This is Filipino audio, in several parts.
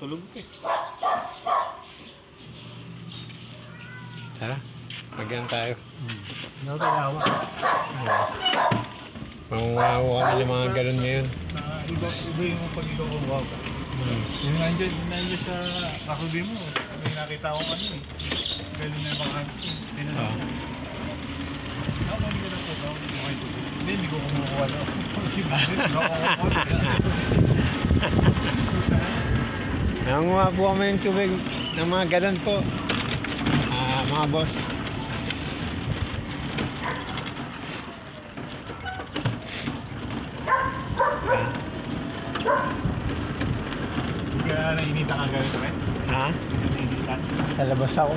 Tulog eh. Ha? Magyan tayo. Nakakalawa. Mangungawa kami ng mga galon ngayon. Iba yung pag ikaw kumawa ka. Yung nandiyan sa kakubi mo. May nakita ko kanina eh. Galon na yung mga tinanong niya. Ako hindi ko na po daw. Hindi ko kumukuha daw. Nangunguha po kami ng tubig ng mga galon po. Mga boss. Kaya nainita ka gano'n rin? Ha? Nainita? Sa labas ako.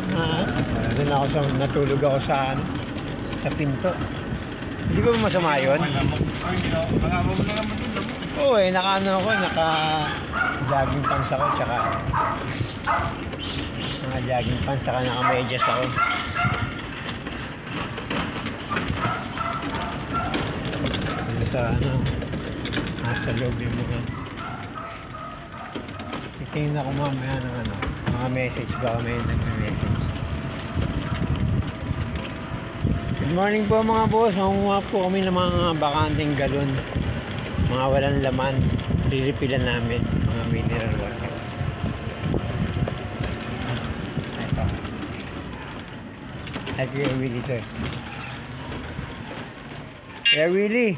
Doon ako natulog ako sa pinto. Hindi ba masama yun? Nangamam na naman din lang. Oo eh, naka-jogging pants ako, tsaka naka-jogging pants, tsaka naka-medyas ako. Sa nasa loob yung titingin ako mamaya ng mga message, baka may nag-message. Good morning po mga boss, mangunguha po kami ng mga bakanting galon, mga walang laman, riripilan namin, mga mineral water. Ito. Ay, Kuya Willie ito eh. Kuya Willie!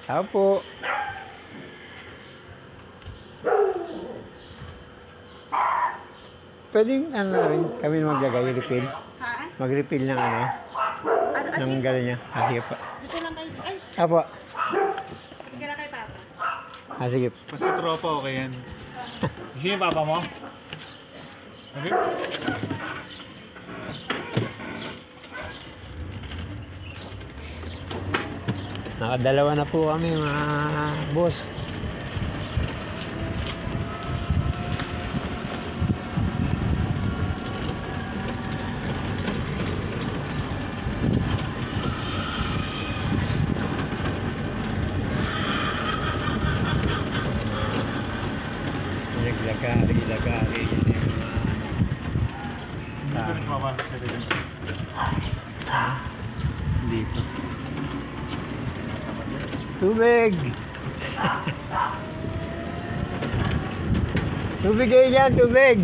Ako po. Pwede kami maglagay, refill? Ha? Mag-refill ng ng gano'n niya. Sige po. Dito lang kayo. Ay, Apo. hindi na kay Papa. Sige. Basta tropa, okay yan. Gusto yung papa mo? Okay? Nakadalawa na po kami mga boss. Naglagari yung Hindi ko nagpapasok sa rin. dito. Tubig! Tubig kayo dyan, tubig!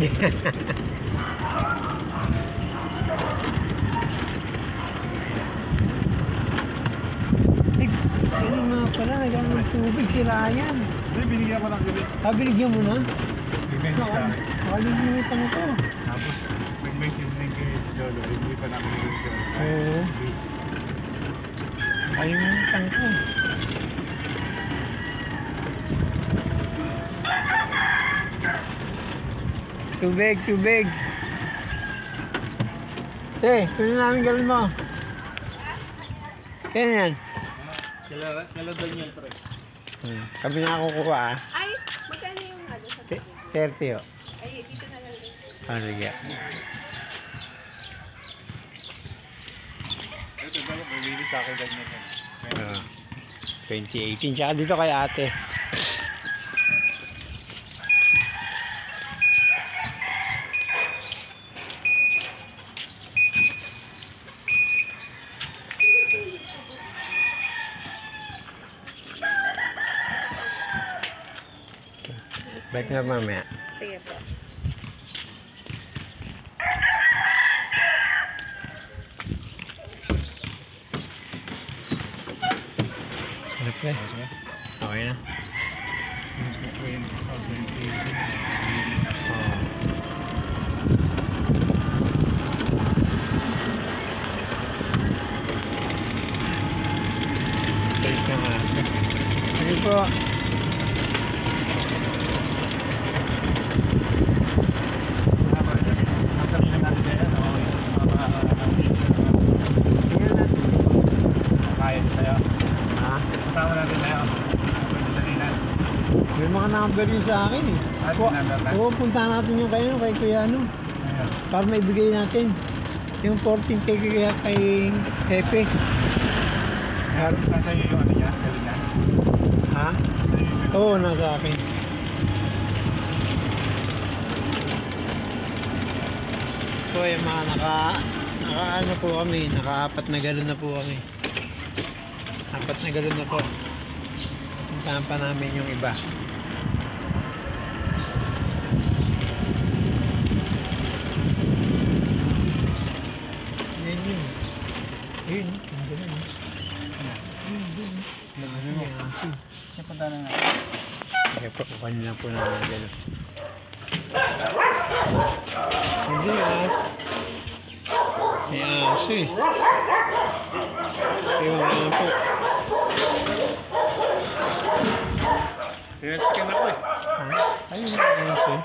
Sino nga pala, nagkamang tubig si Ryan. Hindi, binigyan ko ng gabi. Binigyan mo na? Nag-message sa akin. Nakalimutan ko. Tapos, nag-message din kay Jolo. Hindi pa namin nag-message. Oo. Nakalimutan ko. Tubig, tubig. Kunin namin galon mo. Yan. Kailan daw niya ito rin? Kami na ako kukuha Ay, magkano yung sa tubig? 30 o. Ay, dito na lang din. Sige. Ito daw, may sa akin daw niya. 2018. Tsaka dito kay ate. Balik na mamaya. Sige po. Hanap na. Okay na. Balik na aso. Sige po. Sasabihin natin sa'yo, Tingnan natin. kaya sa'yo. Ha? Tama natin sa'yo. Salinan. May mga number yun sa akin eh. At number ka? Oo, punta natin yung kayo kay Kuya ano. Ayun. Para maibigay natin. Yung 14 kay Pepe. Nasa iyo yung ano niya, galing niya. Ha? Nasa iyo yung Oo, nasa akin. po yung mga ano po kami, naka-4 na galon na po kami. 4 na galon na po. Puntahan pa namin yung iba. Yun. Ayun, ang galon. Sabi mo. Napunta na nga. Kaya po, kukunin lang po namin ang galon. Hindi may aso eh. Ewan ko lang po. Pinaskin ako eh. Ayun, may aso eh.